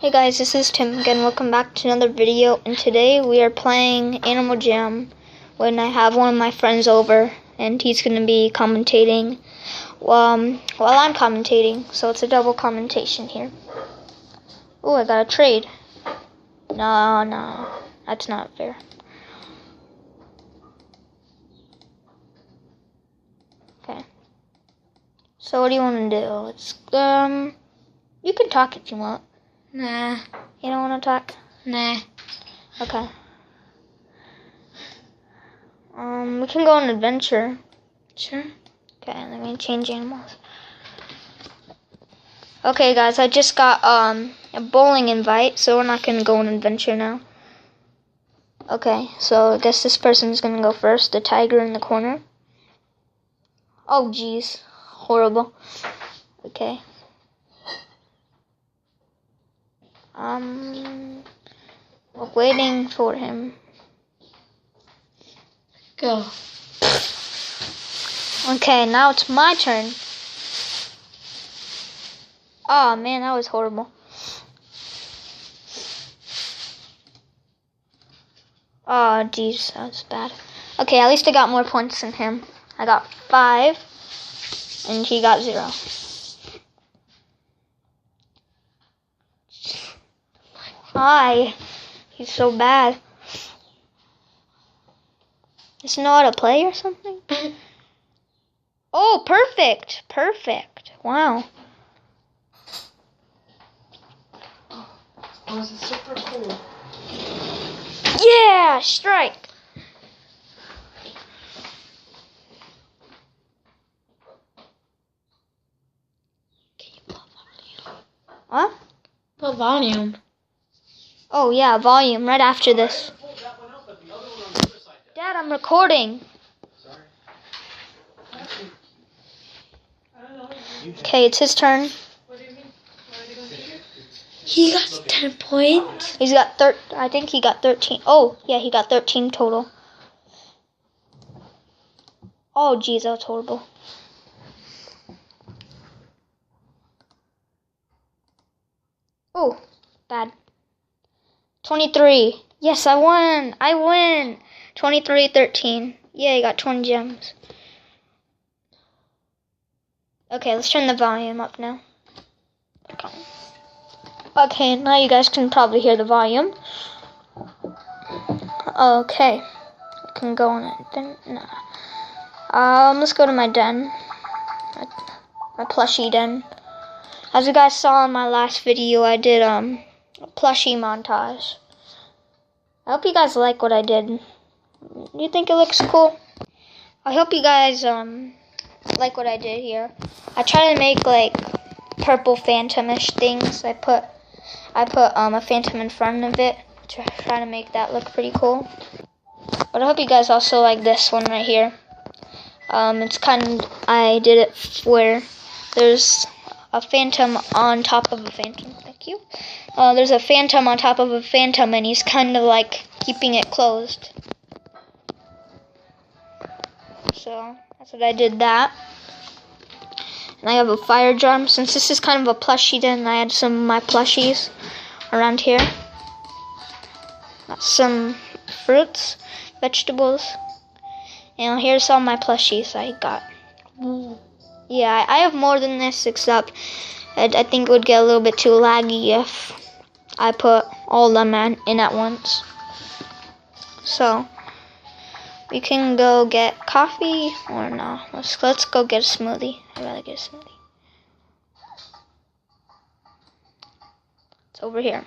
Hey guys, this is Tim again. Welcome back to another video, and today we are playing Animal Jam when I have one of my friends over, and he's going to be commentating while I'm commentating, so it's a double commentation here. Oh, I got a trade. No, that's not fair. Okay. So what do you want to do? Let's, you can talk if you want. Nah. You don't want to talk? Nah. Okay. We can go on an adventure. Sure. Okay, let me change animals. Okay, guys, I just got a bowling invite, so we're not gonna go on an adventure now. Okay, so I guess this person's gonna go first. The tiger in the corner. Oh, jeez, horrible. Okay. We're waiting for him. Go. Okay, now it's my turn. Oh man, that was horrible. Oh jeez, that was bad. Okay, at least I got more points than him. I got 5, and he got 0. Hi. He's so bad. Doesn't know how to play or something? Oh, perfect. Perfect. Wow. That was super cool. Yeah, strike. Can you put volume? What? Put volume. Oh, yeah, volume right after this. Dad, I'm recording. Okay, it's his turn. He got 10 points. He's got I think he got 13. Oh, yeah, he got 13 total. Oh, geez, that was horrible. Oh, bad. 23. Yes, I won. I win. 23-13. Yeah, I got 20 gems. Okay, let's turn the volume up now. Okay, now you guys can probably hear the volume. Okay. I can go on it then. Nah. Let's go to my den. My plushie den. As you guys saw in my last video, I did a plushie montage. I hope you guys like what I did. Do you think it looks cool? I hope you guys like what I did here. I try to make like purple phantom-ish things. I put a phantom in front of it to try to make that look pretty cool. But I hope you guys also like this one right here. It's I did it where there's a phantom on top of a phantom. Thank you. There's a phantom on top of a phantom, and he's kind of like keeping it closed. So that's what I did that. And I have a fire drum. Since this is kind of a plushie den, I had some of my plushies around here. Got some fruits, vegetables. And here's all my plushies I got. Yeah, I have more than this, except I think it would get a little bit too laggy if I put all of them in at once. So we can go get coffee, or no? Let's go get a smoothie. I'd rather get a smoothie. It's over here.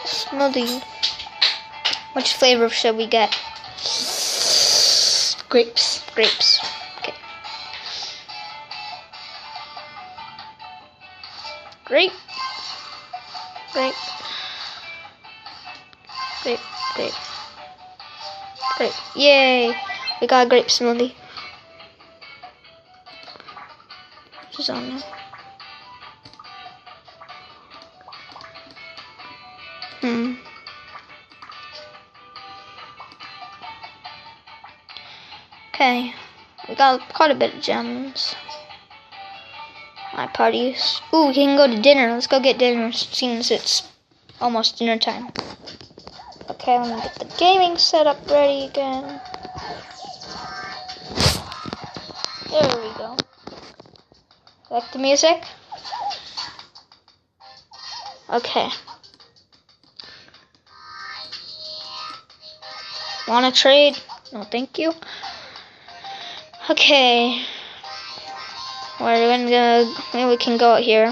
Smoothie. Which flavor should we get? Grapes. Grapes. Okay. Grape. Grape. Grape. Grape. Grape. Yay! We got a grape smoothie. What's on there? Okay, we got quite a bit of gems. My parties. Ooh, we can go to dinner. Let's go get dinner since it's almost dinner time. Okay, let me get the gaming setup ready again. There we go. Like the music? Okay. Wanna trade? No, thank you. Okay. We're gonna go. Maybe we can go out here.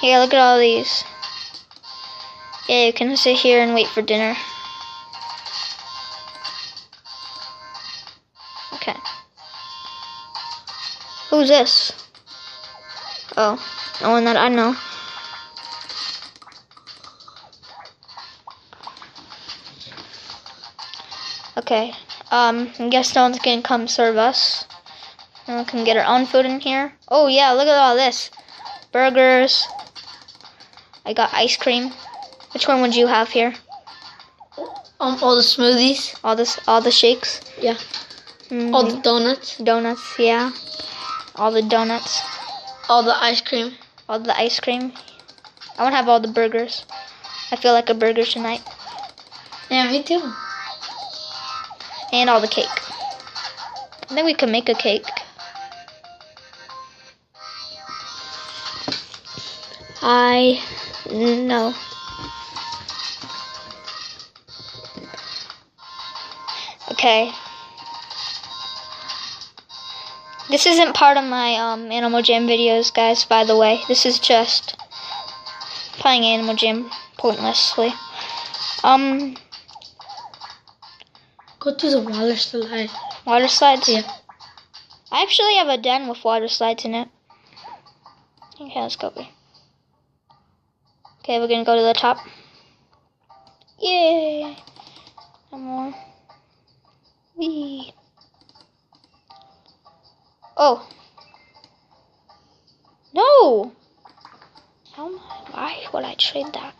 Here, look at all these. Yeah, you can sit here and wait for dinner. Okay. Who's this? Oh, no one that I know. Okay. I guess no one's gonna come serve us. And we can get our own food in here. Oh yeah, look at all this. Burgers. I got ice cream. Which one would you have here? All the smoothies. All the shakes. Yeah. All the donuts. Donuts, yeah. All the donuts. All the ice cream. All the ice cream. I want to have all the burgers. I feel like a burger tonight. Yeah, me too. And all the cake. I think we can make a cake. No. Okay. This isn't part of my Animal Jam videos, guys, by the way. This is just playing Animal Jam pointlessly. Go to the water slide. Water slides? Yeah. I actually have a den with water slides in it. Okay, let's go over. Okay, we're gonna go to the top. Yay! No more. Whee! Oh! No! Why would I trade that?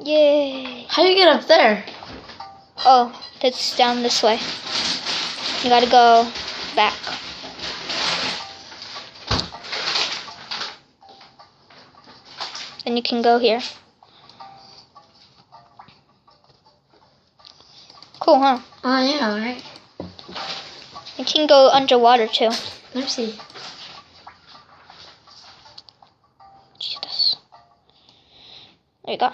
Yay! How do you get up there? Oh, it's down this way. You gotta go back. Then you can go here. Cool, huh? Oh yeah, right. You can go underwater too. Let me see. Jesus. There you go.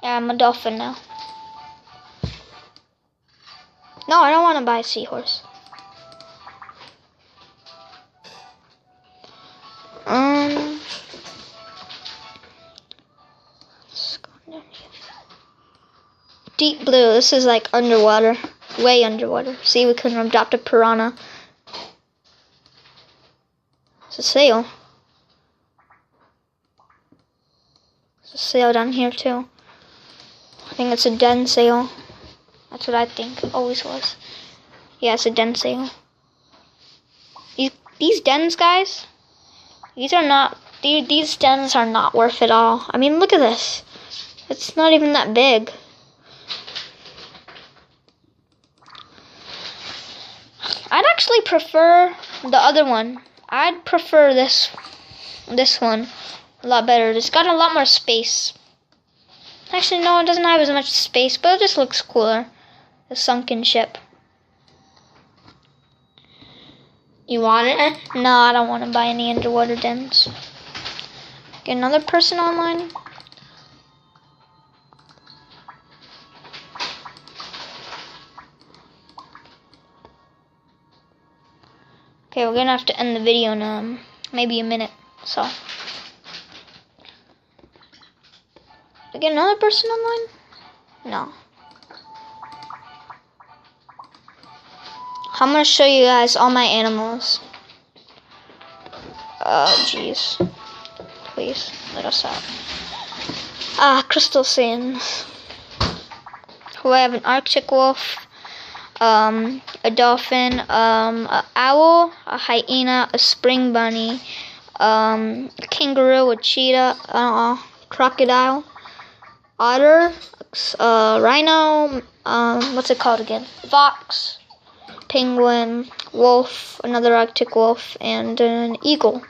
Yeah, I'm a dolphin now. No, I don't want to buy a seahorse. Let's go down here. Deep blue. This is like underwater, way underwater. See, we can adopt a piranha. It's a sail. There's a sail down here too. I think it's a den sail. That's what I think. It always was. Yeah, it's a den sail. These dens, guys. These dens are not worth it all. I mean, look at this. It's not even that big. I'd actually prefer the other one. I'd prefer this one a lot better. It's got a lot more space. Actually, no, it doesn't have as much space, but it just looks cooler. The sunken ship. You want it? No, I don't want to buy any underwater dens. Get another person online. Okay, we're gonna have to end the video in maybe a minute. So, get another person online? No. I'm gonna show you guys all my animals. Oh, jeez. Please, let us out. Crystal sands. I have an Arctic wolf, a dolphin, an owl, a hyena, a spring bunny, a kangaroo, a cheetah, crocodile, otter, a rhino, what's it called again? Fox, penguin, wolf, another Arctic wolf, and an eagle.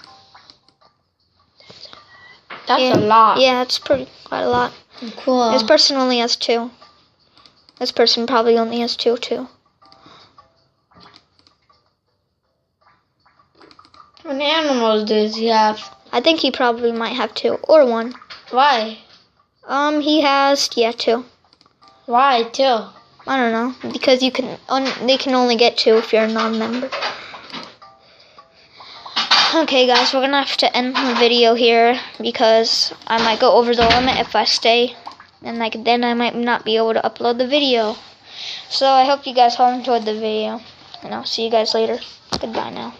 That's a lot. Yeah, it's quite a lot. Cool. This person only has 2. This person probably only has 2 too. How many animals does he have? I think he probably might have 2 or 1. Why? He has 2. Why 2? I don't know, because they can only get 2 if you're a non-member. Okay, guys, we're gonna have to end the video here because I might go over the limit if I stay, and then I might not be able to upload the video. So I hope you guys all enjoyed the video, and I'll see you guys later. Goodbye now.